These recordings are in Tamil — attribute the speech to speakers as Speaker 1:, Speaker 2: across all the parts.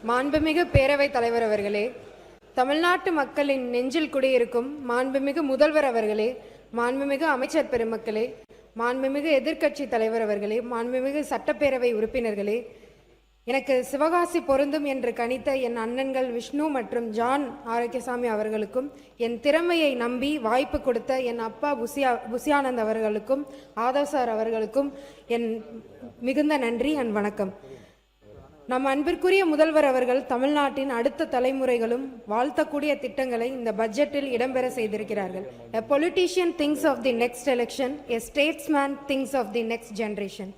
Speaker 1: மாண்புமிகு பேரவைத் தலைவர் அவர்களே, தமிழ்நாட்டு மக்களின் நெஞ்சில் குடியிருக்கும் மாண்புமிகு முதல்வர் அவர்களே, மாண்புமிகு அமைச்சர் பெருமக்களே, மாண்புமிகு எதிர்க்கட்சி தலைவர் அவர்களே, மாண்புமிகு சட்டப்பேரவை உறுப்பினர்களே, எனக்கு சிவகாசி பொருந்தும் என்று கணித்த என் அண்ணன்கள் விஷ்ணு மற்றும் ஜான் ஆரோக்கியசாமி அவர்களுக்கும், என் திறமையை நம்பி வாய்ப்பு கொடுத்த என் அப்பா புசியானந்த் அவர்களுக்கும், ஆதவ் சார் அவர்களுக்கும் என் மிகுந்த நன்றி அண்ட் வணக்கம். நம் அன்பிற்குரிய முதல்வர் அவர்கள் தமிழ்நாட்டின் அடுத்த தலைமுறைகளும் வாழ்த்தக்கூடிய திட்டங்களை இந்த பட்ஜெட்டில் இடம்பெற செய்திருக்கிறார்கள். A politician thinks of the next election, a statesman thinks of the next generation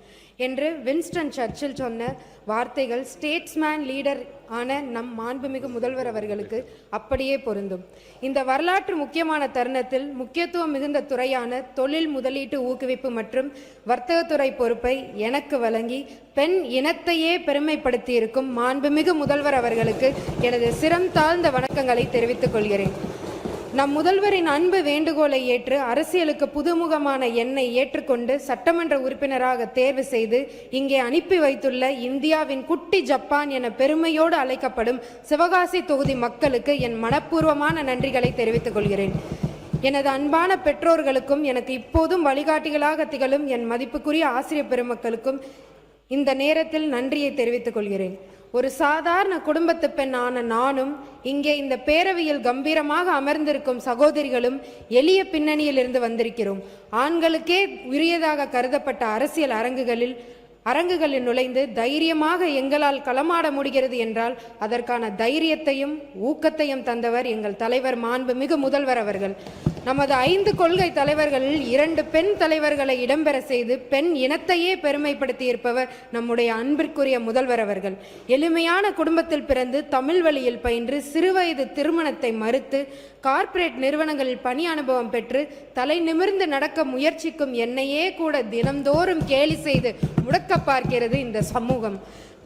Speaker 1: என்று வின்ஸ்டன் சர்ச்சில் சொன்ன வார்த்தைகள் ஸ்டேட்ஸ்மேன் லீடர் ஆன நம் மாண்புமிகு முதல்வர் அவர்களுக்கு அப்படியே பொருந்தும். இந்த வரலாற்று முக்கியமான தருணத்தில் முக்கியத்துவம் மிகுந்த துறையான தொழில் முதலீட்டு ஊக்குவிப்பு மற்றும் வர்த்தகத்துறை பொறுப்பை எனக்கு வழங்கி பெண் இனத்தையே பெருமைப்படுத்தி இருக்கும் மாண்புமிகு முதல்வர் அவர்களுக்கு எனது சிரம் தாழ்ந்த வணக்கங்களை தெரிவித்துக் கொள்கிறேன். நம் முதல்வரின் அன்பு வேண்டுகோளை ஏற்று அரசியலுக்கு புதுமுகமான என்னை ஏற்றுக்கொண்டு சட்டமன்ற உறுப்பினராக தேர்வு செய்து இங்கே அனுப்பி வைத்துள்ள இந்தியாவின் குட்டி ஜப்பான் என பெருமையோடு அழைக்கப்படும் சிவகாசி தொகுதி மக்களுக்கு என் மனப்பூர்வமான நன்றிகளை தெரிவித்துக் கொள்கிறேன். எனது அன்பான பெற்றோர்களுக்கும் எனக்கு இப்போதும் வழிகாட்டிகளாக திகழும் என் மதிப்புக்குரிய ஆசிரியர் பெருமக்களுக்கும் இந்த நேரத்தில் நன்றியை தெரிவித்துக் கொள்கிறேன். ஒரு சாதாரண குடும்பத்து பெண் ஆன நானும் இங்கே இந்த பேரவையில் கம்பீரமாக அமர்ந்திருக்கும் சகோதரிகளும் எளிய பின்னணியில் இருந்து வந்திருக்கிறோம். ஆண்களுக்கே உரியதாக கருதப்பட்ட அரசியல் அரங்குகளில் நுழைந்து தைரியமாக எங்களால் களமாட முடிகிறது என்றால் அதற்கான தைரியத்தையும் ஊக்கத்தையும் தந்தவர் எங்கள் தலைவர் மாண்புமிகு முதல்வர் அவர்கள். நமது 5 கொள்கை தலைவர்களில் 2 பெண் தலைவர்களை இடம்பெற செய்து பெண் இனத்தையே பெருமைப்படுத்தி இருப்பவர் நம்முடைய அன்பிற்குரிய முதல்வர் அவர்கள். எளிமையான குடும்பத்தில் பிறந்து தமிழ் வழியில் பயின்று சிறுவயது திருமணத்தை மறுத்து கார்ப்பரேட் நிறுவனங்களில் பணி அனுபவம் பெற்று தலை நிமிர்ந்து நடக்க முயற்சிக்கும் என்னையே கூட தினம்தோறும் கேலி செய்து முடக்க பார்க்கிறது இந்த சமூகம்.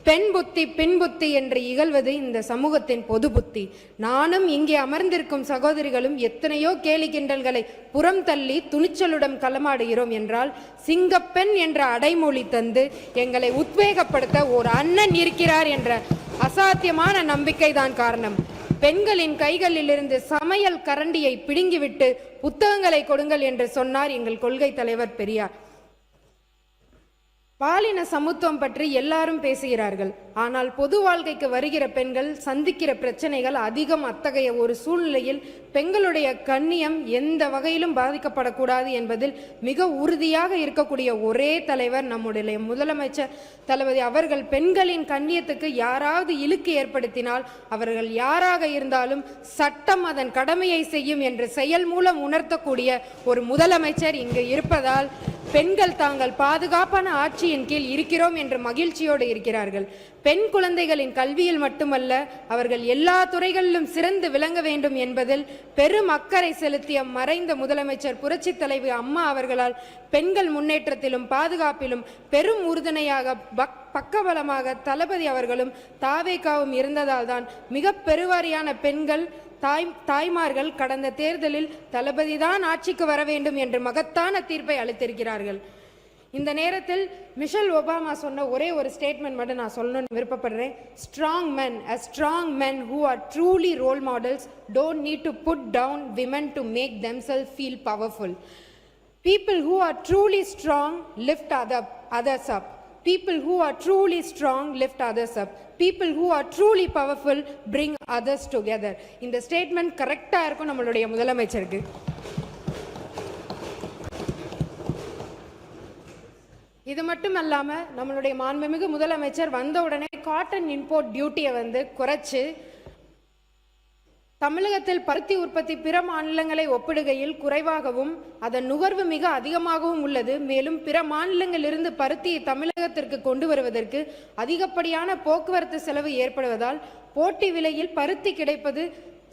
Speaker 1: பெண் புத்தி பின் புத்தி என்று இகழ்வது இந்த சமூகத்தின் பொது புத்தி. நானும் இங்கே அமர்ந்திருக்கும் சகோதரிகளும் எத்தனையோ கேலி கிண்டல்களை புறம் தள்ளி துணிச்சலுடன் களமாடுகிறோம் என்றால் சிங்கப்பெண் என்ற அடைமொழி தந்து எங்களை உத்வேகப்படுத்த ஒரு அண்ணன் இருக்கிறார் என்ற அசாத்தியமான நம்பிக்கை தான் காரணம். பெண்களின் கைகளில் இருந்து சமையல் கரண்டியை பிடுங்கிவிட்டு புத்தகங்களை கொடுங்கள் என்று சொன்னார் எங்கள் கொள்கை தலைவர் பெரியார். பாலின சமத்துவம் பற்றி எல்லாரும் பேசுகிறார்கள். ஆனால் பொது வாழ்க்கைக்கு வருகிற பெண்கள் சந்திக்கிற பிரச்சனைகள் அதிகம். அத்தகைய ஒரு சூழ்நிலையில் பெண்களுடைய கண்ணியம் எந்த வகையிலும் பாதிக்கப்படக்கூடாது என்பதில் மிக உறுதியாக இருக்கக்கூடிய ஒரே தலைவர் நம்முடைய முதலமைச்சர் தளபதி அவர்கள். பெண்களின் கண்ணியத்துக்கு யாராவது இழுக்கு ஏற்படுத்தினால் அவர்கள் யாராக இருந்தாலும் சட்டம் அதன் கடமையை செய்யும் என்று செயல் மூலம் உணர்த்தக்கூடிய ஒரு முதலமைச்சர் இங்கு இருப்பதால் பெண்கள் தாங்கள் பாதுகாப்பான ஆட்சியின் கீழ் இருக்கிறோம் என்று மகிழ்ச்சியோடு இருக்கிறார்கள். பெண் குழந்தைகளின் கல்வியில் மட்டுமல்ல அவர்கள் எல்லா துறைகளிலும் சிறந்து விளங்க வேண்டும் என்பதில் பெரும் அக்கறை செலுத்திய மறைந்த முதலமைச்சர் புரட்சி தலைவி அம்மா அவர்களால் பெண்கள் முன்னேற்றத்திலும் பாதுகாப்பிலும் பெரும் உறுதுணையாக பக்கபலமாக தளபதி அவர்களும் தாவேகாவும் இருந்ததால் தான் மிக பெருவாரியான பெண்கள் தாய்மார்கள் கடந்த தேர்தலில் தளபதிதான் ஆட்சிக்கு வர வேண்டும் என்று மகத்தான தீர்ப்பை அளித்திருக்கிறார்கள். இந்த நேரத்தில் மிஷல் ஒபாமா சொன்ன ஒரே ஒரு ஸ்டேட்மெண்ட் மட்டும் நான் சொல்லணும்னு விருப்பப்படுறேன். Strong men, a strong men who are truly role models don't need to put down women to make themselves feel powerful. People who are truly strong lift others up. People who are truly strong lift others up. People who are truly powerful bring others together. இந்த ஸ்டேட்மெண்ட் கரெக்டா இருக்கும் நம்மளுடைய முதலமைச்சருக்கு. இது மட்டும் அல்லாம நம்மளுடைய மாண்புமிகு முதலமைச்சர் வந்த உடனே காட்டன் இம்போர்ட் டியூட்டியை குறைச்சு தமிழகத்தில் பருத்தி உற்பத்தி பிற மாநிலங்களை ஒப்பிடுகையில் குறைவாகவும் அதன் நுகர்வு மிக அதிகமாகவும் உள்ளது. மேலும் பிற மாநிலங்களிலிருந்து பருத்தியை தமிழகத்திற்கு கொண்டு வருவதற்கு அதிகப்படியான போக்குவரத்து செலவு ஏற்படுவதால் போட்டி விலையில் பருத்தி கிடைப்பது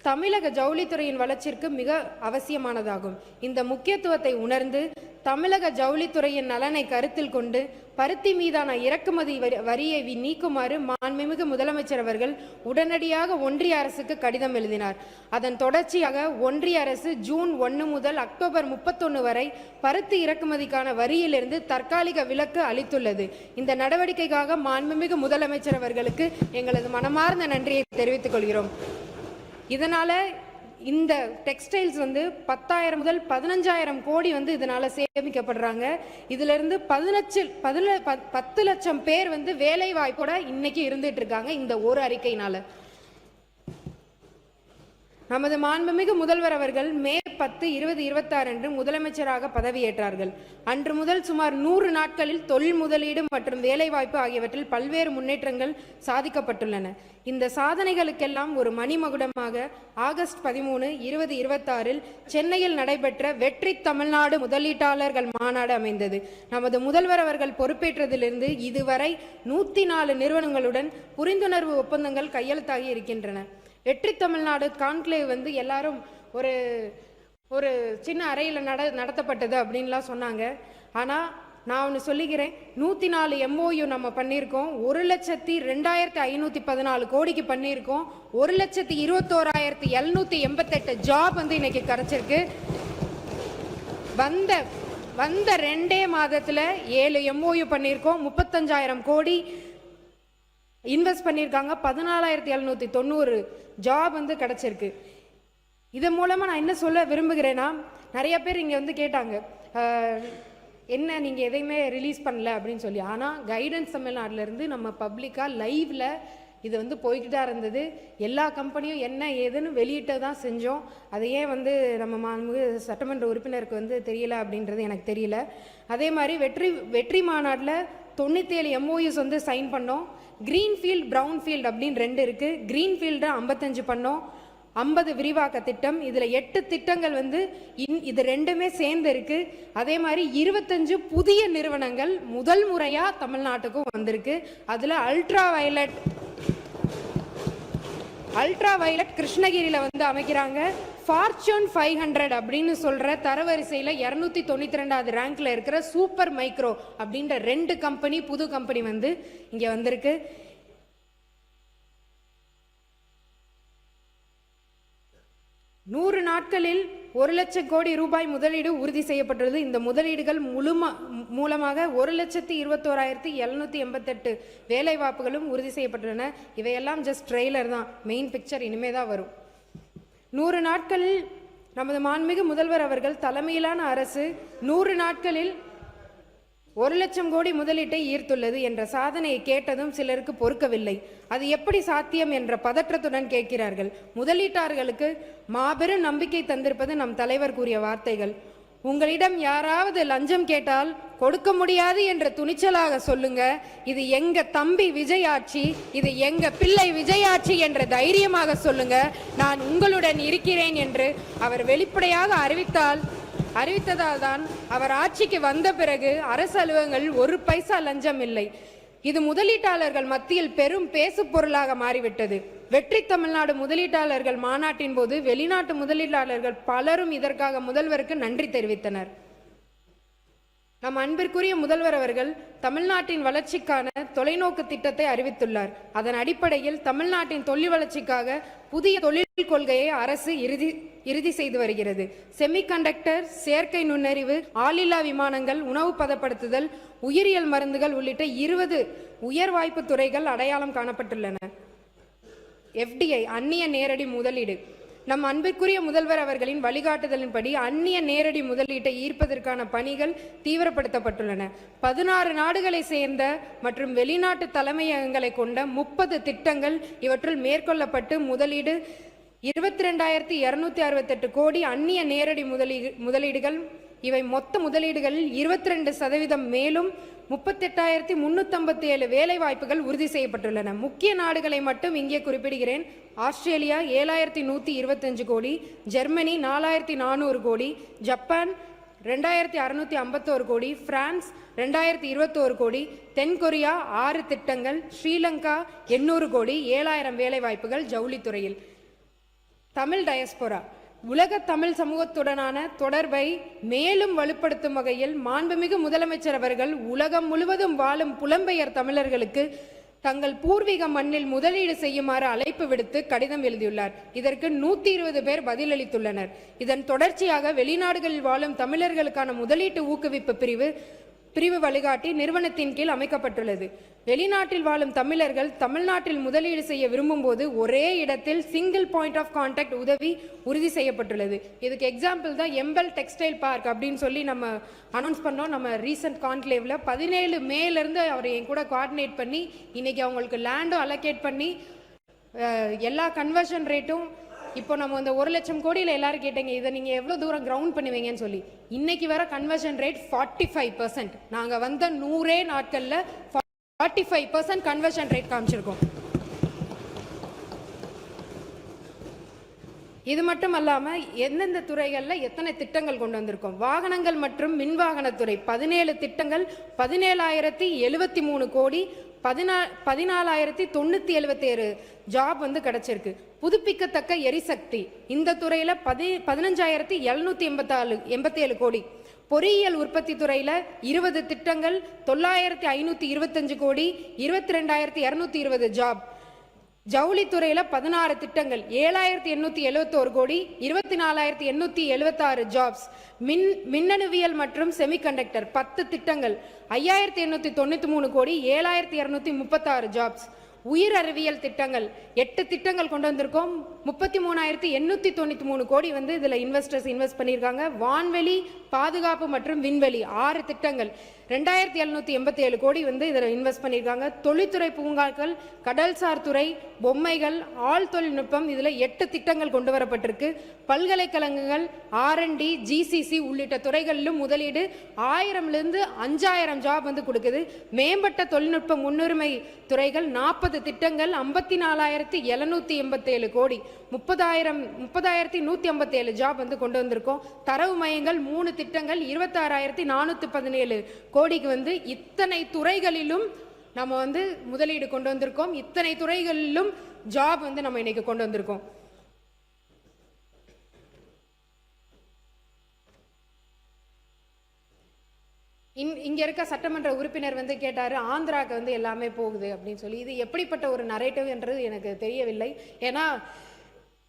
Speaker 1: தமிழக ஜவுளித்துறையின் வளர்ச்சிக்கு மிக அவசியமானதாகும். இந்த முக்கியத்துவத்தை உணர்ந்து தமிழக ஜவுளித்துறையின் நலனை கருத்தில் கொண்டு பருத்தி மீதான இறக்குமதி வரியை நீக்குமாறு மாண்புமிகு முதலமைச்சர் அவர்கள் உடனடியாக ஒன்றிய அரசுக்கு கடிதம் எழுதினார். அதன் தொடர்ச்சியாக ஒன்றிய அரசு ஜூன் 1 முதல் அக்டோபர் 31 வரை பருத்தி இறக்குமதிக்கான வரியிலிருந்து தற்காலிக விலக்கு அளித்துள்ளது. இந்த நடவடிக்கைக்காக மாண்புமிகு முதலமைச்சர் அவர்களுக்கு எங்களது மனமார்ந்த நன்றியை தெரிவித்துக் கொள்கிறோம். இதனால இந்த டெக்ஸ்டைல்ஸ் 10,000 முதல் 15,000 கோடி இதனால சேமிக்கப்படுறாங்க. இதுல இருந்து 10 லட்சம் பேர் வேலை வாய்ப்போட இன்னைக்கு இருந்துட்டு இருக்காங்க இந்த ஒரு அறிக்கையினால. நமது மாண்புமிகு முதல்வர் அவர்கள் மே 10, 2026 அன்று முதலமைச்சராக பதவியேற்றார்கள். அன்று முதல் சுமார் 100 நாட்களில் தொழில் முதலீடு மற்றும் வேலைவாய்ப்பு ஆகியவற்றில் பல்வேறு முன்னேற்றங்கள் சாதிக்கப்பட்டுள்ளன. இந்த சாதனைகளுக்கெல்லாம் ஒரு மணிமகுடமாக ஆகஸ்ட் 13, 2026 சென்னையில் நடைபெற்ற வெற்றி தமிழ்நாடு முதலீட்டாளர்கள் மாநாடு அமைந்தது. நமது முதல்வர் அவர்கள் பொறுப்பேற்றதிலிருந்து இதுவரை 104 நிறுவனங்களுடன் புரிந்துணர்வு ஒப்பந்தங்கள் கையெழுத்தாகி இருக்கின்றன. வெற்றி தமிழ்நாடு கான்க்ளேவ் எல்லாரும் ஒரு சின்ன அறையில் நடத்தப்பட்டது அப்படின்லாம் சொன்னாங்க. ஆனால் நான் ஒன்று சொல்லிக்கிறேன், 104 MOU நம்ம பண்ணியிருக்கோம். 1,02,514 கோடிக்கு பண்ணியிருக்கோம். 1,21,788 ஜாப் இன்னைக்கு கிடைச்சிருக்கு. வந்த 2 மாதத்தில் 7 MOU பண்ணியிருக்கோம். 35,000 கோடி இன்வெஸ்ட் பண்ணியிருக்காங்க. 14,790 ஜாப் கிடைச்சிருக்கு. இதன் மூலமாக நான் என்ன சொல்ல விரும்புகிறேன்னா, நிறைய பேர் இங்கே கேட்டாங்க என்ன நீங்கள் எதையுமே ரிலீஸ் பண்ணல அப்படின்னு சொல்லி. ஆனால் கைடன்ஸ் தமிழ்நாட்டிலேருந்து நம்ம பப்ளிக்காக லைவில் இது போய்கிட்டு தான் இருந்தது. எல்லா கம்பெனியும் என்ன ஏதுன்னு வெளியிட்டு தான் செஞ்சோம். அதையே நம்ம சட்டமன்ற உறுப்பினருக்கு தெரியல அப்படின்றது எனக்கு தெரியல. அதே மாதிரி வெற்றி மாநாட்டில் 97 MOUs சைன் பண்ணோம். கிரீன்ஃபீல்ட் ப்ரௌன்ஃபீல்டு அப்படின்னு 2 இருக்குது. கிரீன்ஃபீல்டு 55 பண்ணோம். 50 விரிவாக்க திட்டம். இதில் 8 திட்டங்கள் இது 2மே சேர்ந்து இருக்கு. அதே மாதிரி 25 புதிய நிறுவனங்கள் முதல் முறையாக தமிழ்நாட்டுக்கும் வந்திருக்கு. அதில் அல்ட்ரா வயலட் கிருஷ்ணகிரியில் அமைக்கிறாங்க. ஃபார்ச்சூன் 500 அப்படின்னு சொல்கிற தரவரிசையில் 292வது ரேங்க்ல இருக்கிற சூப்பர் மைக்ரோ அப்படின்ற 2 கம்பெனி புது கம்பெனி இங்கே வந்திருக்கு. நூறு நாட்களில் 1 லட்சம் கோடி ரூபாய் முதலீடு உறுதி செய்யப்பட்டுள்ளது. இந்த முதலீடுகள் மூலமாக 1,21,788 வேலை வாய்ப்புகளும் உறுதி செய்யப்பட்டுள்ளன. இவையெல்லாம் ஜஸ்ட் ட்ரெய்லர் தான், மெயின் பிக்சர் இனிமே தான் வரும். 100 நாட்களில் நமது மாண்புமிகு முதல்வர் அவர்கள் தலைமையிலான அரசு 100 நாட்களில் 1 லட்சம் கோடி முதலீட்டை ஈர்த்துள்ளது என்ற சாதனையை கேட்டதும் சிலருக்கு பொறுக்கவில்லை. அது எப்படி சாத்தியம் என்ற பதற்றத்துடன் கேட்கிறார்கள். முதலீட்டாளர்களுக்கு மாபெரும் நம்பிக்கை தந்திருப்பது நம் தலைவர் கூறிய வார்த்தைகள். உங்களிடம் யாராவது லஞ்சம் கேட்டால் கொடுக்க முடியாது என்ற துணிச்சலாக சொல்லுங்க, இது எங்க தம்பி விஜய் ஆட்சி, இது எங்க பிள்ளை விஜய் ஆட்சி என்ற தைரியமாக சொல்லுங்க, நான் உங்களுடன் இருக்கிறேன் என்று அவர் வெளிப்படையாக அறிவித்ததால் தான் அவர் ஆட்சிக்கு வந்த பிறகு அரசு அலுவலகங்கள் 1 பைசா லஞ்சம் இல்லை. இது முதலீட்டாளர்கள் மத்தியில் பெரும் பேசு பொருளாக மாறிவிட்டது. வெற்றி தமிழ்நாடு முதலீட்டாளர்கள் மாநாட்டின் போது வெளிநாட்டு முதலீட்டாளர்கள் பலரும் இதற்காக முதல்வருக்கு நன்றி தெரிவித்தனர். நம் அன்பிற்குரிய முதல்வர் அவர்கள் தமிழ்நாட்டின் வளர்ச்சிக்கான தொலைநோக்கு திட்டத்தை அறிவித்துள்ளார். அதன் அடிப்படையில் தமிழ்நாட்டின் தொழில் வளர்ச்சிக்காக புதிய தொழில் கொள்கையை அரசு இறுதி செய்து வருகிறது. செமிகண்டக்டர், செயற்கை நுண்ணறிவு, ஆளில்லா விமானங்கள், உணவு பதப்படுத்துதல், உயிரியல் மருந்துகள் உள்ளிட்ட 20 உயர் வாய்ப்பு துறைகள் அடையாளம் காணப்பட்டுள்ளன. FDI அந்நிய நேரடி முதலீடு. நம் அன்பிற்குரிய முதல்வர் அவர்களின் வழிகாட்டுதலின்படி அந்நிய நேரடி முதலீட்டை ஈர்ப்பதற்கான பணிகள் தீவிரப்படுத்தப்பட்டுள்ளன. 16 நாடுகளை சேர்ந்த மற்றும் வெளிநாட்டு தலைமையகங்களை கொண்ட 30 திட்டங்கள் இவற்றுள் மேற்கொள்ளப்பட்டு முதலீடு 22,268 கோடி அந்நிய நேரடி முதலீடுகள். இவை மொத்த முதலீடுகளில் 22% மேலும் 38,357 வேலை வாய்ப்புகள் உறுதி செய்யப்பட்டுள்ளன. முக்கிய நாடுகளை மட்டும் இங்கே குறிப்பிடுகிறேன். ஆஸ்திரேலியா 7,125 கோடி, ஜெர்மனி 4,400 கோடி, ஜப்பான் 2,651 கோடி, பிரான்ஸ் 2,021 கோடி, தென்கொரியா 6 திட்டங்கள், ஸ்ரீலங்கா 800 கோடி, 7,000 வேலை வாய்ப்புகள் ஜவுளித்துறையில். தமிழ் டயஸ்போரா உலக தமிழ் சமூகத்துடனான தொடர்பை மேலும் வலுப்படுத்தும் வகையில் மாண்புமிகு முதலமைச்சர் அவர்கள் உலகம் முழுவதும் வாழும் புலம்பெயர் தமிழர்களுக்கு தங்கள் பூர்வீக மண்ணில் முதலீடு செய்யுமாறு அழைப்பு விடுத்து கடிதம் எழுதியுள்ளார். இதற்கு 120 பேர் பதிலளித்துள்ளனர். இதன் தொடர்ச்சியாக வெளிநாடுகளில் வாழும் தமிழர்களுக்கான முதலீட்டு ஊக்குவிப்பு பிரிவு வழிகாட்டி நிறுவனத்தின் கீழ் அமைக்கப்பட்டுள்ளது. வெளிநாட்டில் வாழும் தமிழர்கள் தமிழ்நாட்டில் முதலீடு செய்ய விரும்பும் போது ஒரே இடத்தில் சிங்கிள் பாயிண்ட் ஆஃப் கான்டாக்ட் உதவி உறுதி செய்யப்பட்டுள்ளது. இதுக்கு எக்ஸாம்பிள் தான் எம்பல் டெக்ஸ்டைல் பார்க் அப்படின்னு சொல்லி நம்ம அனௌன்ஸ் பண்ணோம். நம்ம ரீசன்ட் கான்க்ளேவ்ல 17 மேலேருந்து அவர் என் கூட கோஆர்டினேட் பண்ணி இன்னைக்கு அவங்களுக்கு லேண்டும் அலோகேட் பண்ணி எல்லா கன்வர்ஷன் ரேட்டும் இப்போ நம்ம இந்த 1 லட்சம் கோடியில் எல்லாரும் கேட்டீங்க இதை நீங்கள் எவ்வளோ தூரம் கிரவுண்ட் பண்ணுவீங்கன்னு சொல்லி. இன்னைக்கு வர கன்வர்ஷன் ரேட் 45%. நாங்கள் வந்த 100 நாட்களில் 45% கன்வர்ஷன் ரேட் காமிச்சிருக்கோம். இது மட்டும் அல்லாமல் எந்தெந்த துறைகளில் எத்தனை திட்டங்கள் கொண்டு வந்திருக்கோம். வாகனங்கள் மற்றும் மின்வாகனத்துறை 17 திட்டங்கள் 17,073 கோடி 14,977 ஜாப் கிடைச்சிருக்கு. புதுப்பிக்கத்தக்க எரிசக்தி இந்த துறையில 15,787 கோடி. பொறியியல் உற்பத்தி துறையில 20 திட்டங்கள் 9,525 கோடி 22,220 ஜாப். ஜவுளித்துறையில 16 திட்டங்கள் 7,871 கோடி 24,876 ஜாப்ஸ். மின்னணுவியல் மற்றும் செமிகண்டக்டர் 10 திட்டங்கள் 5,893 கோடி 7,236 ஜாப்ஸ். உயிர் அறிவியல் திட்டங்கள் 8 திட்டங்கள் கொண்டு வந்திருக்கோம். 33,893 கோடி இதுல இன்வெஸ்டர்ஸ் இன்வெஸ்ட் பண்ணியிருக்காங்க. வான்வெளி பாதுகாப்பு மற்றும் விண்வெளி 6 திட்டங்கள் 2,787 கோடி இதில் இன்வெஸ்ட் பண்ணியிருக்காங்க. தொழில்துறை பூங்காக்கள், கடல்சார் துறை, பொம்மைகள், ஆள் தொழில்நுட்பம் இதில் 8 திட்டங்கள் கொண்டு வரப்பட்டிருக்கு. பல்கலைக்கழகங்கள், R&D, GCC உள்ளிட்ட துறைகளிலும் முதலீடு 1000லிருந்து 5000 ஜாப் கொடுக்குது. மேம்பட்ட தொழில்நுட்ப முன்னுரிமை துறைகள் 40 திட்டங்கள் 54,787 கோடி 30,157 ஜாப் கொண்டு வந்திருக்கோம். தரவு மையங்கள் 3 திட்டங்கள் 26,417 கோடிக்கு இத்தனை துறைகளிலும் நம்ம முதலீடு கொண்டு வந்திருக்கோம். இத்தனை துறைகளிலும் ஜாப் நம்ம இன்னைக்கு கொண்டு வந்திருக்கோம். இங்க இருக்க சட்டமன்ற உறுப்பினர் கேட்டாரு ஆந்திராக்கு எல்லாமே போகுது அப்படின்னு சொல்லி. இது எப்படிப்பட்ட ஒரு நரேட்டிவ் என்றது எனக்கு தெரியவில்லை. ஏன்னா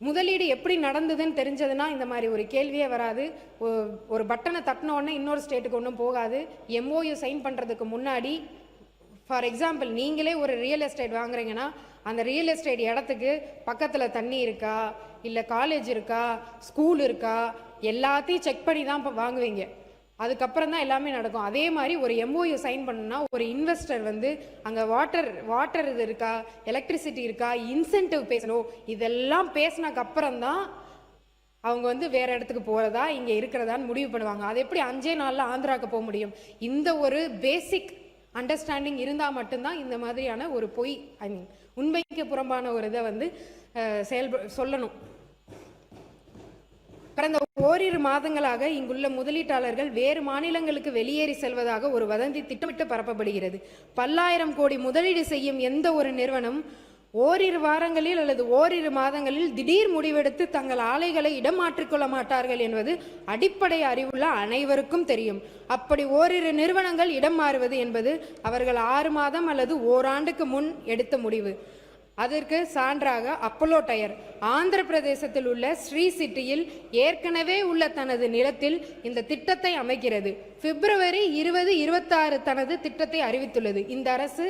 Speaker 1: முதலீடு எப்படி நடந்ததுன்னு தெரிஞ்சதுன்னா இந்த மாதிரி ஒரு கேள்வியே வராது. ஒரு பட்டனை தட்டின உடனே இன்னொரு ஸ்டேட்டுக்கு ஒன்றும் போகாது. MOU சைன் பண்ணுறதுக்கு முன்னாடி ஃபார் எக்ஸாம்பிள் நீங்களே ஒரு ரியல் எஸ்டேட் வாங்குறீங்கன்னா அந்த ரியல் எஸ்டேட் இடத்துக்கு பக்கத்தில் தண்ணி இருக்கா, இல்லை காலேஜ் இருக்கா, ஸ்கூல் இருக்கா, எல்லாத்தையும் செக் பண்ணி தான் வாங்குவீங்க. அதுக்கப்புறம் தான் எல்லாமே நடக்கும். அதே மாதிரி ஒரு MOU சைன் பண்ணணும்னா ஒரு இன்வெஸ்டர் அங்கே வாட்டர் இது இருக்கா, எலக்ட்ரிசிட்டி இருக்கா, இன்சென்டிவ் பேசணும், இதெல்லாம் பேசினதுக்கப்புறம் தான் அவங்க வேற இடத்துக்கு போகிறதா இங்கே இருக்கிறதான்னு முடிவு பண்ணுவாங்க. அது எப்படி 5 நாளில் ஆந்திராவுக்கு போக முடியும்? இந்த ஒரு பேசிக் அண்டர்ஸ்டாண்டிங் இருந்தால் மட்டும்தான் இந்த மாதிரியான ஒரு பொய் உண்மைக்கு புறம்பான ஒரு இதை சொல்லணும். கடந்த ஓரிரு மாதங்களாக இங்குள்ள முதலீட்டாளர்கள் வேறு மாநிலங்களுக்கு வெளியேறி செல்வதாக ஒரு வதந்தி திட்டமிட்டு பரப்பப்படுகிறது. பல்லாயிரம் கோடி முதலீடு செய்யும் எந்த ஒரு நிறுவனம் ஓரிரு வாரங்களில் அல்லது ஓரிரு மாதங்களில் திடீர் முடிவெடுத்து தங்கள் ஆலைகளை இடம் மாற்றிக்கொள்ள மாட்டார்கள் என்பது அடிப்படை அறிவுள்ள அனைவருக்கும் தெரியும். அப்படி ஓரிரு நிறுவனங்கள் இடம் மாறுவது என்பது அவர்கள் 6 மாதம் அல்லது ஓராண்டுக்கு முன் எடுத்த முடிவு. அதற்கு சான்றாக அப்போலோ டயர் ஆந்திர பிரதேசத்தில் உள்ள ஸ்ரீ சிட்டியில் ஏற்கனவே உள்ள தனது நிலத்தில் இந்த திட்டத்தை அமைக்கிறது. பிப்ரவரி 2026 தனது திட்டத்தை அறிவித்துள்ளது இந்த அரசு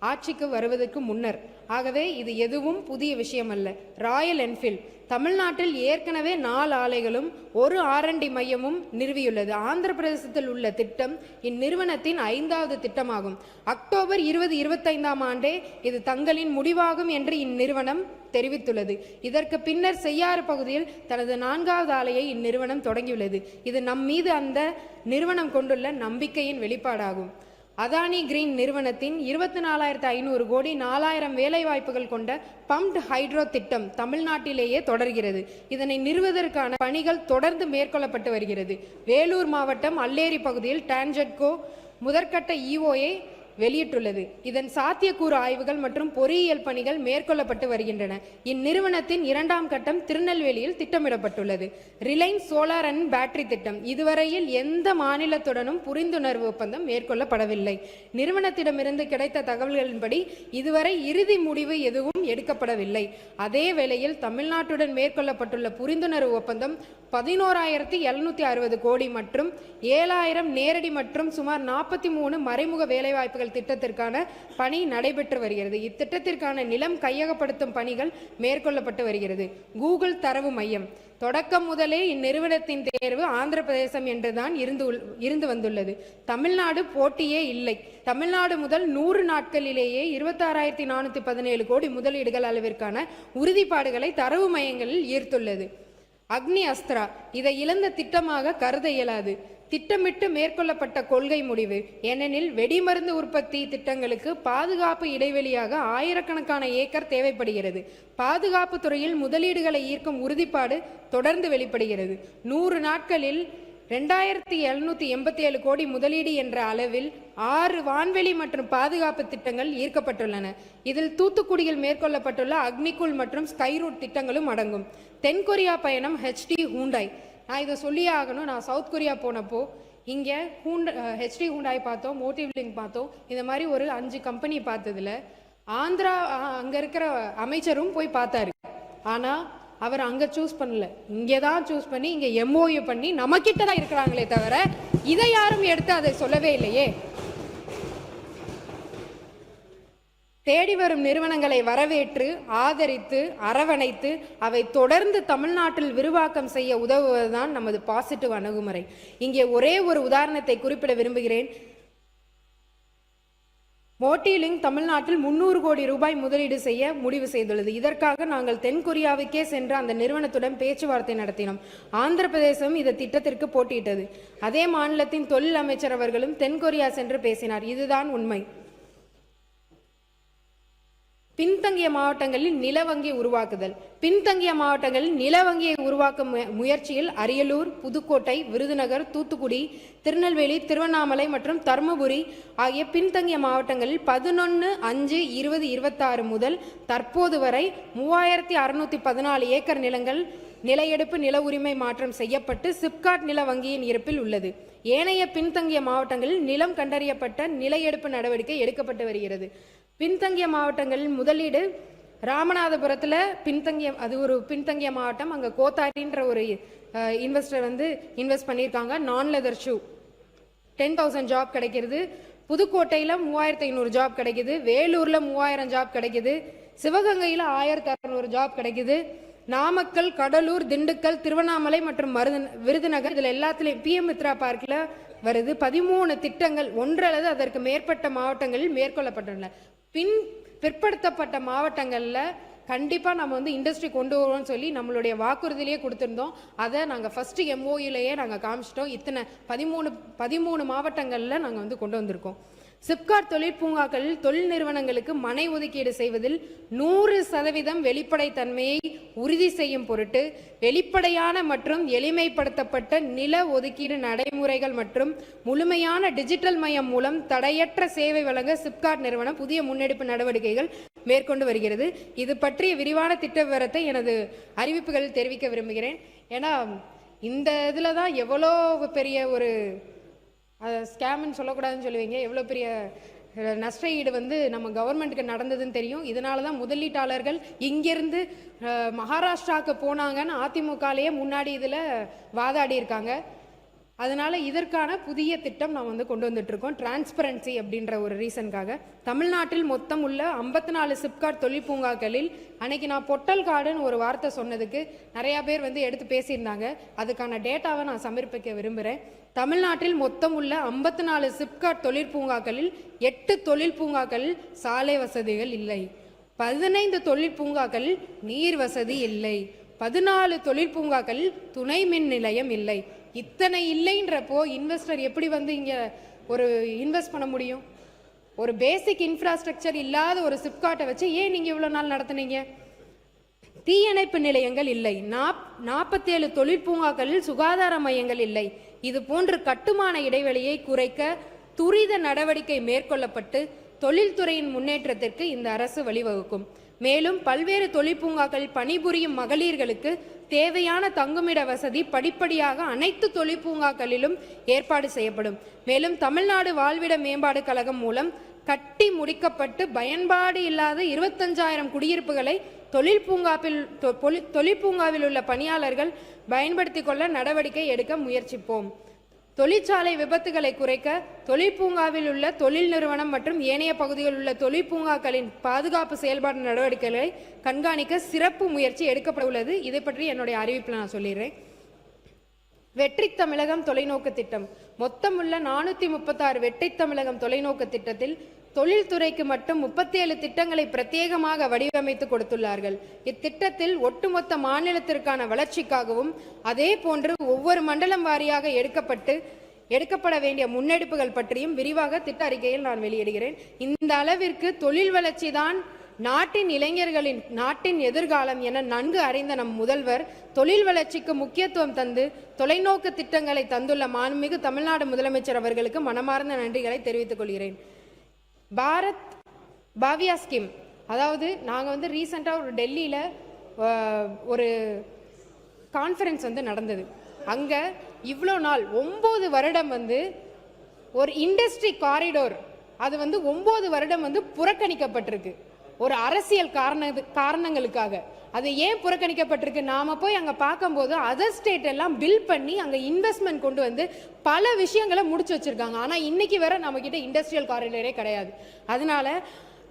Speaker 1: ஆட்சிக்கு வருவதற்கு முன்னர். ஆகவே இது எதுவும் புதிய விஷயம் அல்ல. ராயல் என்ஃபீல்ட் தமிழ்நாட்டில் ஏற்கனவே 4 ஆலைகளும் 1 R&D மையமும் நிறுவியுள்ளது. ஆந்திர பிரதேசத்தில் உள்ள திட்டம் இந்நிறுவனத்தின் 5வது திட்டமாகும். அக்டோபர் 2025ஆம் ஆண்டே இது தங்களின் முடிவாகும் என்று இந்நிறுவனம் தெரிவித்துள்ளது. இதற்கு பின்னர் செய்யாறு பகுதியில் தனது 4வது ஆலையை இந்நிறுவனம் தொடங்கியுள்ளது. இது நம் மீது அந்த நிறுவனம் கொண்டுள்ள நம்பிக்கையின் வெளிப்பாடாகும். அதானி கிரீன் நிறுவனத்தின் 24,500 கோடி 4,000 வேலைவாய்ப்புகள் கொண்ட பம்ப்டு ஹைட்ரோ திட்டம் தமிழ்நாட்டிலேயே தொடர்கிறது. இதனை நிறுவுவதற்கான பணிகள் தொடர்ந்து மேற்கொள்ளப்பட்டு வருகிறது. வேலூர் மாவட்டம் அல்லேரி பகுதியில் டான்ஜெட்கோ முதற்கட்ட EOA வெளியிட்டுள்ளது. இதன் சாத்தியக்கூறு ஆய்வுகள் மற்றும் பொறியியல் பணிகள் மேற்கொள்ளப்பட்டு வருகின்றன. இந்நிறுவனத்தின் 2ஆம் கட்டம் திருநெல்வேலியில் திட்டமிடப்பட்டுள்ளது. ரிலையன்ஸ் சோலார் அண்ட் பேட்டரி திட்டம் இதுவரையில் எந்த மாநிலத்துடனும் புரிந்துணர்வு ஒப்பந்தம் மேற்கொள்ளப்படவில்லை. நிறுவனத்திடமிருந்து கிடைத்த தகவல்களின்படி இதுவரை இறுதி முடிவு எதுவும் எடுக்கப்படவில்லை. அதே வேளையில் தமிழ்நாட்டுடன் மேற்கொள்ளப்பட்டுள்ள புரிந்துணர்வு ஒப்பந்தம் 11,760 கோடி மற்றும் 7,000 நேரடி மற்றும் சுமார் 43 மறைமுக வேலைவாய்ப்புகள் திட்டத்திற்கான பணி நடைபெற்று வருகிறது. இத்திட்டத்திற்கான நிலம் கையகப்படுத்தும் பணிகள் மேற்கொள்ளப்பட்டு வருகிறது. கூகுள் தரவு மையம் தொடக்கம் முதலே இந்நிறுவனத்தின் தேர்வு ஆந்திர பிரதேசம் என்றுதான் இருந்து வந்துள்ளது. தமிழ்நாடு போட்டியே இல்லை. தமிழ்நாடு முதல் 100 நாட்களிலேயே 26,417 கோடி முதலீடுகள் அளவிற்கான உறுதிப்பாடுகளை தரவு மையங்களில் ஈர்த்துள்ளது. அக்னி அஸ்திரா இதை இழந்த திட்டமாக கருத இயலாது. திட்டமிட்டு மேற்கொள்ளப்பட்ட கொள்கை முடிவு. ஏனெனில் வெடிமருந்து உற்பத்தி திட்டங்களுக்கு பாதுகாப்பு இடைவெளியாக ஆயிரக்கணக்கான ஏக்கர் தேவைப்படுகிறது. பாதுகாப்பு துறையில் முதலீடுகளை ஈர்க்கும் உறுதிப்பாடு தொடர்ந்து வெளிப்படுகிறது. 100 நாட்களில் 2,787 கோடி முதலீடு என்ற அளவில் 6 வான்வெளி மற்றும் பாதுகாப்பு திட்டங்கள் ஈர்க்கப்பட்டுள்ளன. இதில் தூத்துக்குடியில் மேற்கொள்ளப்பட்டுள்ள அக்னிகுல் மற்றும் ஸ்கைரூட் திட்டங்களும் அடங்கும். தென்கொரியா பயணம் HD ஹூண்டாய். நான் இதை சொல்லியே ஆகணும். நான் சவுத் கொரியா போனப்போ இங்கே HD ஹூண்டாய் பார்த்தோம், மோட்டிவ் லிங்க் பார்த்தோம். இந்த மாதிரி ஒரு 5 கம்பெனி பார்த்ததுல ஆந்திரா அங்கே இருக்கிற அமைச்சரும் போய் பார்த்தாரு. ஆனால் அவர் அங்கே சூஸ் பண்ணல, இங்கே தான் சூஸ் பண்ணி இங்கே MOU பண்ணி நம்மக்கிட்ட தான் இருக்கிறாங்களே தவிர இதை யாரும் எடுத்து அதை சொல்லவே இல்லையே. தேடி வரும் நிறுவனங்களை வரவேற்று ஆதரித்து அரவணைத்து அவை தொடர்ந்து தமிழ்நாட்டில் விரிவாக்கம் செய்ய உதவுவதுதான் நமது பாசிட்டிவ் அணுகுமுறை. இங்கே ஒரே ஒரு உதாரணத்தை குறிப்பிட விரும்புகிறேன். மோட்டிலிங்க் தமிழ்நாட்டில் 300 கோடி ரூபாய் முதலீடு செய்ய முடிவு செய்துள்ளது. இதற்காக நாங்கள் தென்கொரியாவுக்கே சென்று அந்த நிறுவனத்துடன் பேச்சுவார்த்தை நடத்தினோம். ஆந்திர பிரதேசம் இந்த திட்டத்திற்கு போட்டியிட்டது. அதே மாநிலத்தின் தொழில் அமைச்சர் அவர்களும் தென்கொரியா சென்று பேசினார். இதுதான் உண்மை. பின்தங்கிய மாவட்டங்களில் நில வங்கி உருவாக்குதல். பின்தங்கிய மாவட்டங்களில் நில வங்கியை உருவாக்கும் முயற்சியில் அரியலூர், புதுக்கோட்டை, விருதுநகர், தூத்துக்குடி, திருநெல்வேலி, திருவண்ணாமலை மற்றும் தருமபுரி ஆகிய பின்தங்கிய மாவட்டங்களில் 11/5/2026 முதல் தற்போது வரை 3614 ஏக்கர் நிலங்கள் நிலையெடுப்பு நில உரிமை மாற்றம் செய்யப்பட்டு சிப்காட் நில வங்கியின் இருப்பில் உள்ளது. ஏனைய பின்தங்கிய மாவட்டங்களில் நிலம் கண்டறியப்பட்ட நிலையெடுப்பு நடவடிக்கை எடுக்கப்பட்டு வருகிறது. பின்தங்கிய மாவட்டங்களில் முதலீடு ராமநாதபுரத்தில் பின்தங்கிய மாவட்டம். அங்கே கோத்தாரின்ற ஒரு இன்வெஸ்டர் இன்வெஸ்ட் பண்ணியிருக்காங்க. நான் லெதர் ஷூ 10,000 ஜாப் கிடைக்கிறது. புதுக்கோட்டையில் 3500 ஜாப் கிடைக்குது. வேலூரில் 3000 ஜாப் கிடைக்குது. சிவகங்கையில் 1600 ஜாப் கிடைக்குது. நாமக்கல், கடலூர், திண்டுக்கல், திருவண்ணாமலை மற்றும் விருதுநகர் இதில் எல்லாத்துலேயும் PM மித்ரா பார்க்கில் வருது. 13 திட்டங்கள் 1 அல்லது அதற்கு மேற்பட்ட மாவட்டங்களில் மேற்கொள்ளப்பட்டுள்ளன. பிற்படுத்தப்பட்ட மாவட்டங்களில் கண்டிப்பாக நம்ம இண்டஸ்ட்ரி கொண்டு வருவோம்னு சொல்லி நம்மளுடைய வாக்குறுதியிலேயே கொடுத்துருந்தோம். அதை நாங்கள் ஃபஸ்ட்டு MOUலேயே நாங்கள் காமிச்சிட்டோம். இத்தனை 13 மாவட்டங்களில் நாங்கள் கொண்டு வந்திருக்கோம். சிப்காட் தொழிற்பூங்காக்களில் தொழில் நிறுவனங்களுக்கு மனை ஒதுக்கீடு செய்வதில் 100% வெளிப்படைத்தன்மையை உறுதி செய்யும் பொருட்டு வெளிப்படையான மற்றும் எளிமைப்படுத்தப்பட்ட நில ஒதுக்கீடு நடைமுறைகள் மற்றும் முழுமையான டிஜிட்டல் மயம் மூலம் தடையற்ற சேவை வழங்க சிப்காட் நிறுவனம் புதிய முன்னெடுப்பு நடவடிக்கைகள் மேற்கொண்டு வருகிறது. இது பற்றிய விரிவான திட்ட விவரத்தை எனது அறிவிப்புகளில் தெரிவிக்க விரும்புகிறேன். ஏன்னா இந்த இதில் தான் எவ்வளோ பெரிய ஒரு ஸ்கேம்னு சொல்லக்கூடாதுன்னு சொல்லுவீங்க, எவ்வளோ பெரிய நஷ்ட ஈடு நம்ம கவர்மெண்ட்டுக்கு நடந்ததுன்னு தெரியும். இதனால தான் முதலீட்டாளர்கள் இங்கிருந்து மகாராஷ்டிராவுக்கு போனாங்கன்னு அதிமுகலேயே முன்னாடி இதில் வாதாடி இருக்காங்க. அதனால் இதற்கான புதிய திட்டம் நான் கொண்டு வந்துட்டுருக்கோம். டிரான்ஸ்பரன்சி அப்படின்ற ஒரு ரீசனுக்காக தமிழ்நாட்டில் மொத்தம் உள்ள 54 சிப்காட் தொழில் பூங்காக்களில் அன்னைக்கு நான் பொட்டல் காடுன்னு ஒரு வார்த்தை சொன்னதுக்கு நிறையா பேர் எடுத்து பேசியிருந்தாங்க. அதுக்கான டேட்டாவை நான் சமர்ப்பிக்க விரும்புகிறேன். தமிழ்நாட்டில் மொத்தம் உள்ள 54 சிப்காட் தொழில் பூங்காக்களில் 8 தொழில் பூங்காக்களில் சாலை வசதிகள் இல்லை. 15 தொழில் பூங்காக்களில் நீர் வசதி இல்லை. 14 தொழில் பூங்காக்களில் துணை மின் நிலையம் இல்லை. இத்தனை இல்லைன்றப்போ இன்வெஸ்டர் எப்படி இங்கே ஒரு இன்வெஸ்ட் பண்ண முடியும்? ஒரு பேசிக் இன்ஃப்ராஸ்ட்ரக்சர் இல்லாத ஒரு சிப்காட்டை வச்சு ஏன் நீங்கள் இவ்வளோ நாள் நடத்துனீங்க? தீயணைப்பு நிலையங்கள் இல்லை. 47 தொழிற்பூங்காக்களில் சுகாதார மையங்கள் இல்லை. இது போன்று கட்டுமான இடைவெளியை குறைக்க துரித நடவடிக்கை மேற்கொள்ளப்பட்டு தொழில்துறையின் முன்னேற்றத்திற்கு இந்த அரசு வழிவகுக்கும். மேலும் பல்வேறு தொழிற்பூங்காக்களில் பணிபுரியும் மகளிர்களுக்கு தேவையான தங்குமிட வசதி படிப்படியாக அனைத்து தொழிற்பூங்காக்களிலும் ஏற்பாடு செய்யப்படும். மேலும் தமிழ்நாடு வாழ்விட மேம்பாடு கழகம் மூலம் கட்டி முடிக்கப்பட்டு பயன்பாடு இல்லாத 25,000 குடியிருப்புகளை தொழிற்பூங்காவில் உள்ள பணியாளர்கள் பயன்படுத்திக் கொள்ள நடவடிக்கை எடுக்க முயற்சிப்போம். தொழிற்சாலை விபத்துகளை குறைக்க தொழிற்பூங்காவில் உள்ள தொழில் நிறுவனம் மற்றும் ஏனைய பகுதிகளில் உள்ள தொழிற்பூங்காக்களின் பாதுகாப்பு செயல்பாடு நடவடிக்கைகளை கண்காணிக்க சிறப்பு முயற்சி எடுக்கப்பட உள்ளது. இதை பற்றி என்னுடைய அறிவிப்பில் நான் சொல்லிடுறேன். வெற்றி தமிழகம் தொலைநோக்கு திட்டம். மொத்தமுள்ள 436 வெற்றி தமிழகம் தொலைநோக்கு திட்டத்தில் தொழில்துறைக்கு மட்டும் 37 திட்டங்களை பிரத்யேகமாக வடிவமைத்து கொடுத்துள்ளார்கள். இத்திட்டத்தில் ஒட்டுமொத்த மாநிலத்திற்கான வளர்ச்சிக்காகவும் அதே போன்று ஒவ்வொரு மண்டலம் வாரியாக எடுக்கப்பட வேண்டிய முன்னெடுப்புகள் பற்றியும் விரிவாக திட்ட அறிக்கையில் நான் வெளியிடுகிறேன். இந்த அளவிற்கு தொழில் வளர்ச்சி தான் நாட்டின் இளைஞர்களின் நாட்டின் எதிர்காலம் என நன்கு அறிந்த நம் முதல்வர் தொழில் வளர்ச்சிக்கு முக்கியத்துவம் தந்து தொலைநோக்கு திட்டங்களை தந்துள்ள மாண்புமிகு தமிழ்நாடு முதலமைச்சர் அவர்களுக்கு மனமார்ந்த நன்றிகளை தெரிவித்துக் கொள்கிறேன். பாரத் பாவியா ஸ்கீம், அதாவது நாங்கள் ரீசெண்டாக ஒரு டெல்லியில் ஒரு கான்ஃபரன்ஸ் நடந்தது. அங்கே இவ்வளோ நாள் 9 வருடம் ஒரு இண்டஸ்ட்ரி காரிடோர் அது 9 வருடம் புறக்கணிக்கப்பட்டிருக்கு. ஒரு அரசியல் காரணங்களுக்காக அது ஏன் புறக்கணிக்கப்பட்டிருக்கு? நாம போய் அங்கே பார்க்கும்போது அதர் ஸ்டேட் எல்லாம் பில் பண்ணி அங்கே இன்வெஸ்ட்மெண்ட் கொண்டு பல விஷயங்களை முடிச்சு வச்சிருக்காங்க. ஆனால் இன்னைக்கு வேற நம்ம கிட்ட இண்டஸ்ட்ரியல் காரிடரே கிடையாது. அதனால